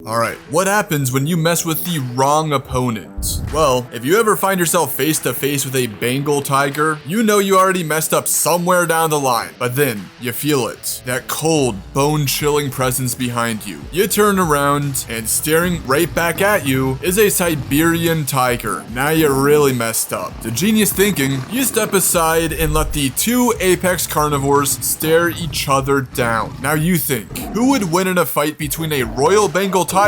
Alright, what happens when you mess with the wrong opponent? Well, if you ever find yourself face to face with a Bengal tiger, you know you already messed up somewhere down the line, but then you feel it. That cold, bone-chilling presence behind you. You turn around, and staring right back at you is a Siberian tiger. Now you really messed up. The genius thinking, you step aside and let the two apex carnivores stare each other down. Now you think, who would win in a fight between a Royal Bengal tiger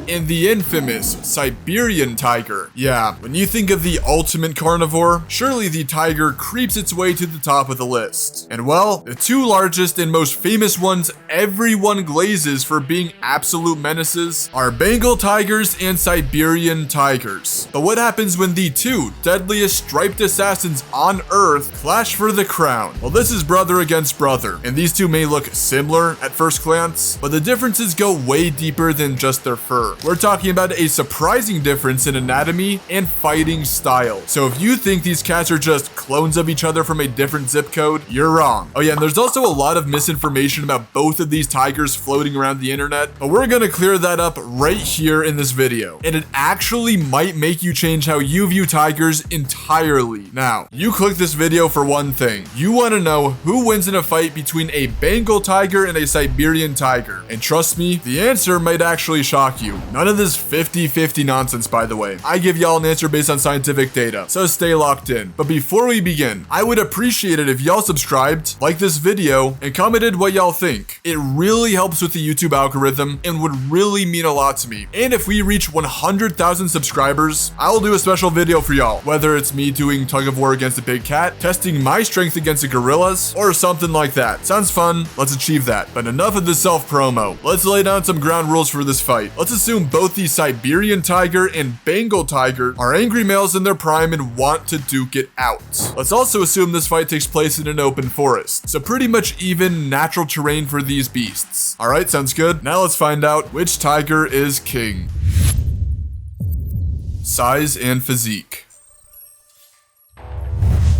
and the infamous Siberian tiger? Yeah, when you think of the ultimate carnivore, surely the tiger creeps its way to the top of the list. And well, the two largest and most famous ones everyone glazes for being absolute menaces are Bengal tigers and Siberian tigers. But what happens when the two deadliest striped assassins on Earth clash for the crown? Well, this is brother against brother, and these two may look similar at first glance, but the differences go way deeper than just their fur. We're talking about a surprising difference in anatomy and fighting style. So if you think these cats are just clones of each other from a different zip code, you're wrong. Oh yeah, and there's also a lot of misinformation about both of these tigers floating around the internet, but we're gonna clear that up right here in this video. And it actually might make you change how you view tigers entirely. Now, you click this video for one thing. You wanna know who wins in a fight between a Bengal tiger and a Siberian tiger. And trust me, the answer might actually shock you. None of this 50-50 nonsense, by the way. I give y'all an answer based on scientific data, so stay locked in. But before we begin, I would appreciate it if y'all subscribed, liked this video, and commented what y'all think. It really helps with the YouTube algorithm and would really mean a lot to me. And if we reach 100,000 subscribers, I'll do a special video for y'all, whether it's me doing tug of war against a big cat, testing my strength against the gorillas, or something like that. Sounds fun, let's achieve that. But enough of the self-promo. Let's lay down some ground rules for this fight. Let's assume both the Siberian tiger and Bengal tiger are angry males in their prime and want to duke it out. Let's also assume this fight takes place in an open forest, so pretty much even natural terrain for these beasts. Alright, sounds good. Now let's find out which tiger is king. Size and physique.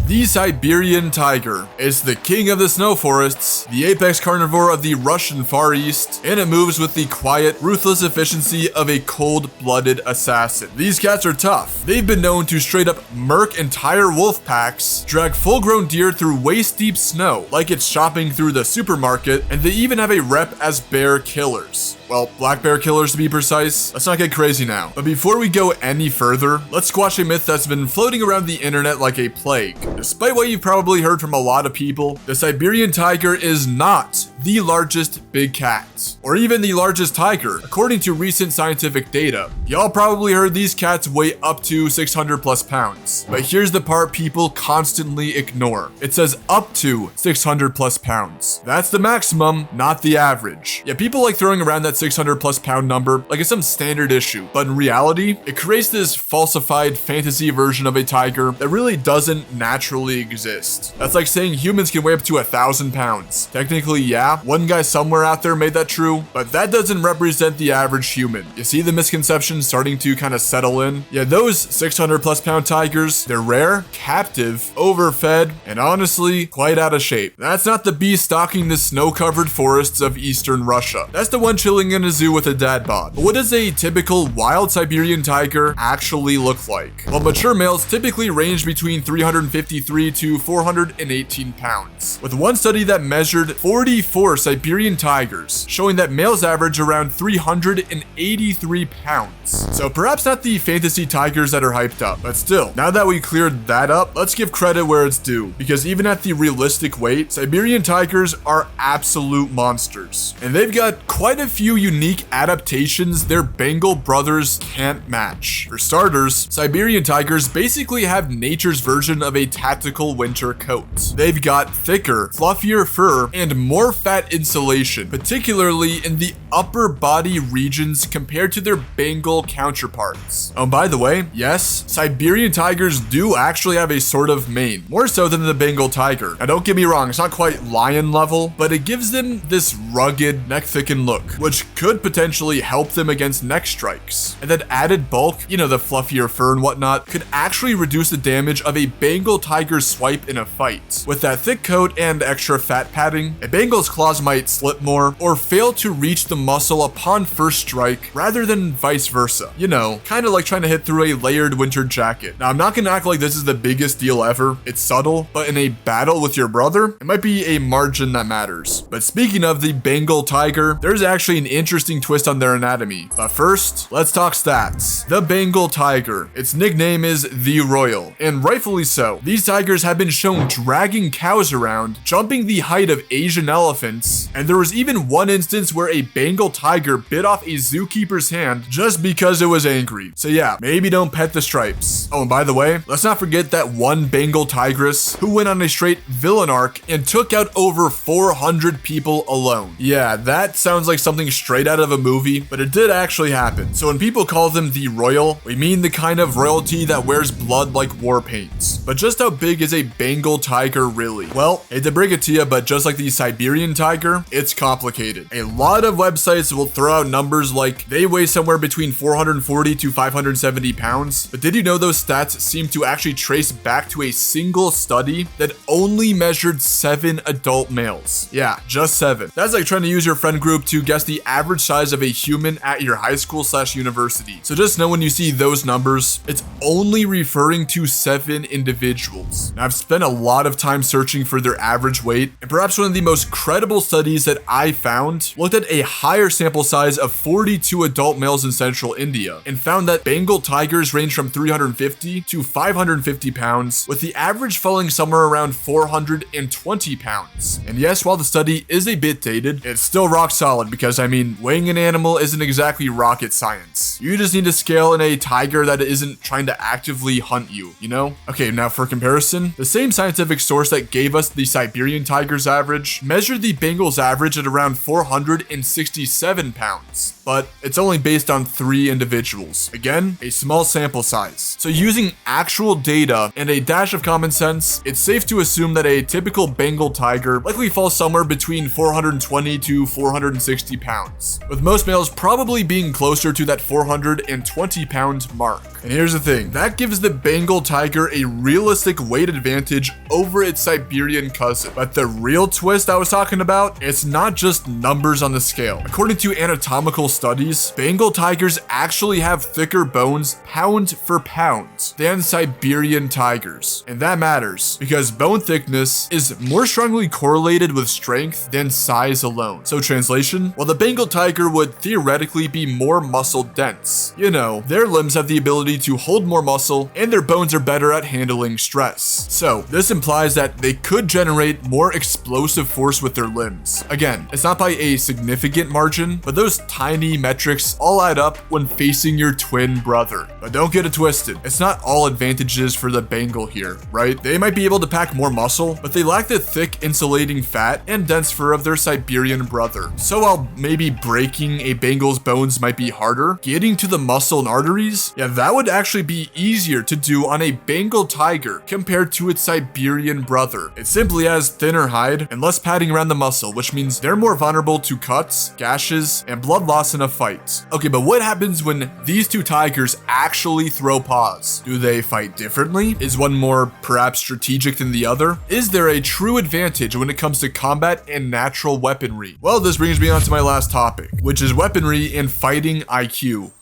The Siberian tiger is the king of the snow forests, the apex carnivore of the Russian Far East, and it moves with the quiet, ruthless efficiency of a cold-blooded assassin. These cats are tough. They've been known to straight up merc entire wolf packs, drag full-grown deer through waist-deep snow like it's shopping through the supermarket, and they even have a rep as bear killers. Well, black bear killers to be precise. Let's not get crazy now. But before we go any further, let's squash a myth that's been floating around the internet like a plague. Despite what you've probably heard from a lot of people, the Siberian tiger is not the largest big cat, or even the largest tiger. According to recent scientific data, y'all probably heard these cats weigh up to 600 plus pounds. But here's the part people constantly ignore. It says up to 600 plus pounds. That's the maximum, not the average. Yeah, people like throwing around that 600 plus pound number like it's some standard issue, but in reality, it creates this falsified fantasy version of a tiger that really doesn't naturally exist. That's like saying humans can weigh up to 1,000 pounds. Technically, yeah, one guy somewhere out there made that true, but that doesn't represent the average human. You see the misconception starting to kind of settle in? Yeah, those 600 plus pound tigers, they're rare, captive, overfed, and honestly, quite out of shape. That's not the beast stalking the snow-covered forests of eastern Russia. That's the one chilling in a zoo with a dad bod. But what does a typical wild Siberian tiger actually look like? Well, mature males typically range between 353 to 418 pounds, with one study that measured 44 Siberian tigers, showing that males average around 383 pounds. So perhaps not the fantasy tigers that are hyped up, but still, now that we cleared that up, let's give credit where it's due, because even at the realistic weight, Siberian tigers are absolute monsters. And they've got quite a few unique adaptations their Bengal brothers can't match. For starters, Siberian tigers basically have nature's version of a tactical winter coat. They've got thicker, fluffier fur and more fat insulation, particularly in the upper body regions compared to their Bengal counterparts. Oh, by the way, yes, Siberian tigers do actually have a sort of mane, more so than the Bengal tiger. Now don't get me wrong, it's not quite lion level, but it gives them this rugged, neck-thickened look, which could potentially help them against neck strikes. And that added bulk, you know, the fluffier fur and whatnot, could actually reduce the damage of a Bengal tiger's swipe in a fight. With that thick coat and extra fat padding, a Bengal's claws might slip more or fail to reach the muscle upon first strike rather than vice versa. You know, kind of like trying to hit through a layered winter jacket. Now, I'm not gonna act like this is the biggest deal ever. It's subtle, but in a battle with your brother, it might be a margin that matters. But speaking of the Bengal tiger, there's actually an interesting twist on their anatomy. But first, let's talk stats. The Bengal tiger, its nickname is the Royal, and rightfully so. These tigers have been shown dragging cows around, jumping the height of Asian elephants, and there was even one instance where a Bengal tiger bit off a zookeeper's hand just because it was angry. So yeah, maybe don't pet the stripes. Oh, and by the way, let's not forget that one Bengal tigress who went on a straight villain arc and took out over 400 people alone. Yeah, that sounds like something straight out of a movie, but it did actually happen. So when people call them the Royal, we mean the kind of royalty that wears blood like war paints. But just how big is a Bengal tiger really? Well, hate to break it to you, but just like the Siberian tiger, it's complicated. A lot of websites will throw out numbers like they weigh somewhere between 440 to 570 pounds. But did you know those stats seem to actually trace back to a single study that only measured 7 adult males? Yeah, just 7. That's like trying to use your friend group to guess the average size of a human at your high school / university. So just know when you see those numbers, it's only referring to 7 individuals. Now, I've spent a lot of time searching for their average weight, and perhaps one of the most credible studies that I found looked at a higher sample size of 42 adult males in central India and found that Bengal tigers range from 350 to 550 pounds, with the average falling somewhere around 420 pounds. And yes, while the study is a bit dated, it's still rock solid because, I mean, weighing an animal isn't exactly rocket science. You just need to scale in a tiger that isn't trying to actively hunt you, you know? Okay, now for comparison, the same scientific source that gave us the Siberian tiger's average measured the Bengal's average at around 467 pounds, but it's only based on 3 individuals. Again, a small sample size. So using actual data and a dash of common sense, it's safe to assume that a typical Bengal tiger likely falls somewhere between 420 to 460 pounds, with most males probably being closer to that 420 pound mark. And here's the thing, that gives the Bengal tiger a realistic weight advantage over its Siberian cousin. But the real twist I was talking about, it's not just numbers on the scale. According to anatomical studies, Bengal tigers actually have thicker bones pound for pound than Siberian tigers. And that matters because bone thickness is more strongly correlated with strength than size alone. So translation, while the Bengal tiger would theoretically be more muscle dense, you know, their limbs have the ability to hold more muscle and their bones are better at handling stress. So this implies that they could generate more explosive force with their limbs. Again, it's not by a significant margin, but those tiny metrics all add up when facing your twin brother. But don't get it twisted, it's not all advantages for the Bengal here, right? They might be able to pack more muscle, but they lack the thick insulating fat and dense fur of their Siberian brother. So while maybe breaking a Bengal's bones might be harder, getting to the muscle and arteries, yeah, that would actually be easier to do on a Bengal tiger compared to its Siberian brother. It simply has thinner hide and less padding around the muscle, which means they're more vulnerable to cuts, gashes, and blood loss in a fight. Okay, but what happens when these two tigers actually throw paws? Do they fight differently? Is one more perhaps strategic than the other? Is there a true advantage when it comes to combat and natural weaponry? Well, this brings me on to my last topic, which is weaponry and fighting IQ.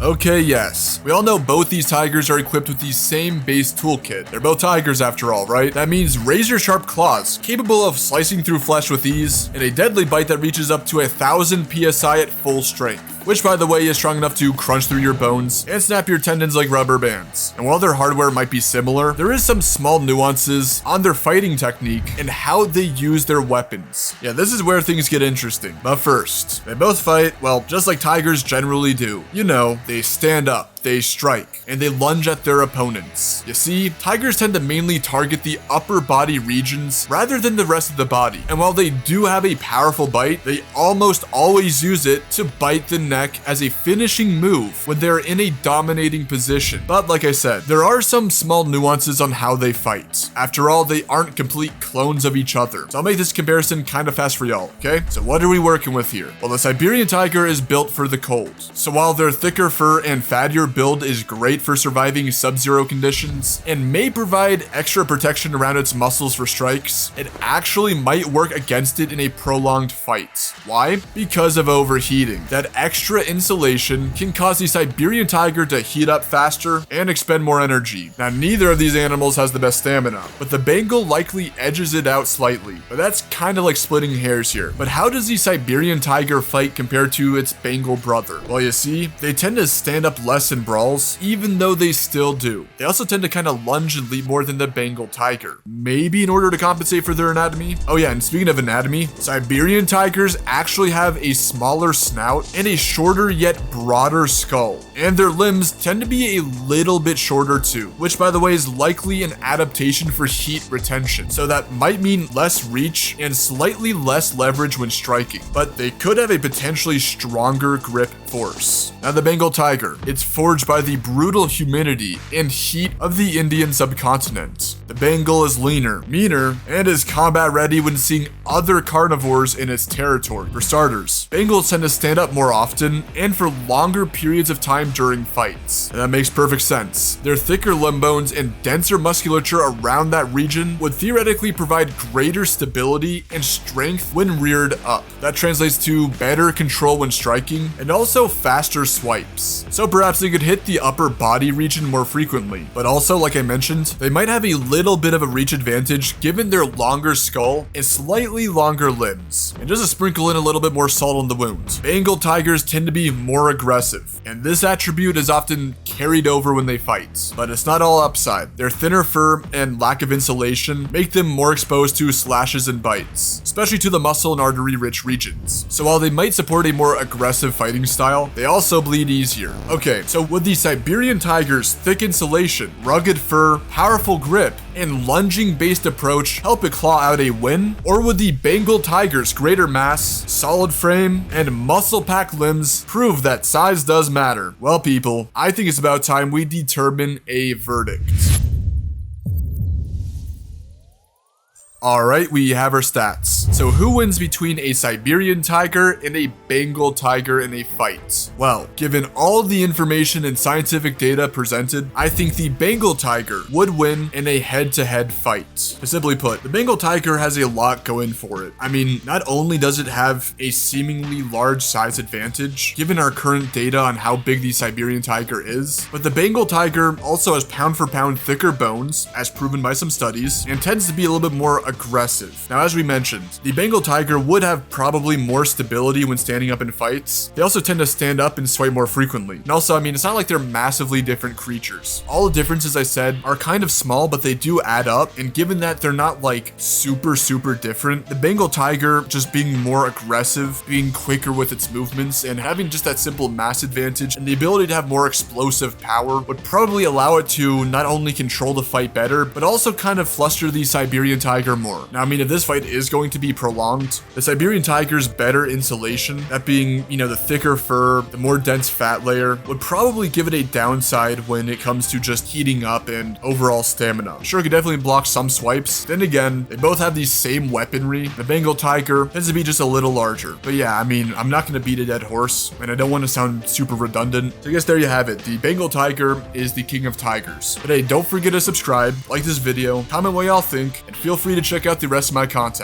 Okay, yes. We all know both these tigers are equipped with the same base toolkit. They're both tigers after all, right? That means razor-sharp claws, capable of slicing through flesh with ease, and a deadly bite that reaches up to 1,000 PSI at full strength. Which, by the way, is strong enough to crunch through your bones and snap your tendons like rubber bands. And while their hardware might be similar, there is some small nuances on their fighting technique and how they use their weapons. Yeah, this is where things get interesting. But first, they both fight, well, just like tigers generally do. You know, they stand up, they strike, and they lunge at their opponents. You see, tigers tend to mainly target the upper body regions rather than the rest of the body. And while they do have a powerful bite, they almost always use it to bite the neck as a finishing move when they're in a dominating position. But like I said, there are some small nuances on how they fight. After all, they aren't complete clones of each other. So I'll make this comparison kind of fast for y'all, okay? So what are we working with here? Well, the Siberian tiger is built for the cold. So while their thicker fur and fattier build is great for surviving sub-zero conditions and may provide extra protection around its muscles for strikes, it actually might work against it in a prolonged fight. Why? Because of overheating. That extra insulation can cause the Siberian tiger to heat up faster and expend more energy. Now, neither of these animals has the best stamina, but the Bengal likely edges it out slightly. But that's kind of like splitting hairs here. But how does the Siberian tiger fight compared to its Bengal brother? Well, you see, they tend to stand up less in brawls, even though they still do. They also tend to kind of lunge and leap more than the Bengal tiger. Maybe in order to compensate for their anatomy? Oh yeah, and speaking of anatomy, Siberian tigers actually have a smaller snout and a shorter yet broader skull. And their limbs tend to be a little bit shorter too, which by the way is likely an adaptation for heat retention. So that might mean less reach and slightly less leverage when striking, but they could have a potentially stronger grip force. Now the Bengal tiger, it's forged by the brutal humidity and heat of the Indian subcontinent. The Bengal is leaner, meaner, and is combat ready when seeing other carnivores in its territory. For starters, Bengals tend to stand up more often and for longer periods of time during fights. And that makes perfect sense. Their thicker limb bones and denser musculature around that region would theoretically provide greater stability and strength when reared up. That translates to better control when striking and also faster swipes. So perhaps they could hit the upper body region more frequently, but also, like I mentioned, they might have a little bit of a reach advantage given their longer skull and slightly longer limbs. And just to sprinkle in a little bit more salt on the wound, Bengal tigers tend to be more aggressive, and this attribute is often carried over when they fight. But it's not all upside. Their thinner fur and lack of insulation make them more exposed to slashes and bites, especially to the muscle and artery-rich regions. So while they might support a more aggressive fighting style, they also bleed easier. Okay, so would the Siberian tiger's thick insulation, rugged fur, powerful grip, and lunging-based approach help it claw out a win? Or would the Bengal tiger's greater mass, solid frame, and muscle-packed limbs prove that size does matter? Well, people, I think it's about time we determine a verdict. Alright, we have our stats. So who wins between a Siberian tiger and a Bengal tiger in a fight? Well, given all of the information and scientific data presented, I think the Bengal tiger would win in a head-to-head fight. Simply put, the Bengal tiger has a lot going for it. I mean, not only does it have a seemingly large size advantage, given our current data on how big the Siberian tiger is, but the Bengal tiger also has pound for pound thicker bones, as proven by some studies, and tends to be a little bit more aggressive. Now, as we mentioned, the Bengal tiger would have probably more stability when standing up in fights. They also tend to stand up and swipe more frequently. And also, I mean, it's not like they're massively different creatures. All the differences I said are kind of small, but they do add up. And given that they're not like super different, the Bengal tiger just being more aggressive, being quicker with its movements, and having just that simple mass advantage and the ability to have more explosive power would probably allow it to not only control the fight better, but also kind of fluster the Siberian tiger more. Now, I mean, if this fight is going to be prolonged, the Siberian tiger's better insulation, that being, you know, the thicker fur, the more dense fat layer, would probably give it a downside when it comes to just heating up and overall stamina. Sure, it could definitely block some swipes. Then again, they both have the same weaponry. The Bengal tiger tends to be just a little larger. But yeah, I mean, I'm not going to beat a dead horse, and I don't want to sound super redundant. So I guess there you have it. The Bengal tiger is the king of tigers. But hey, don't forget to subscribe, like this video, comment what y'all think, and feel free to check out the rest of my content.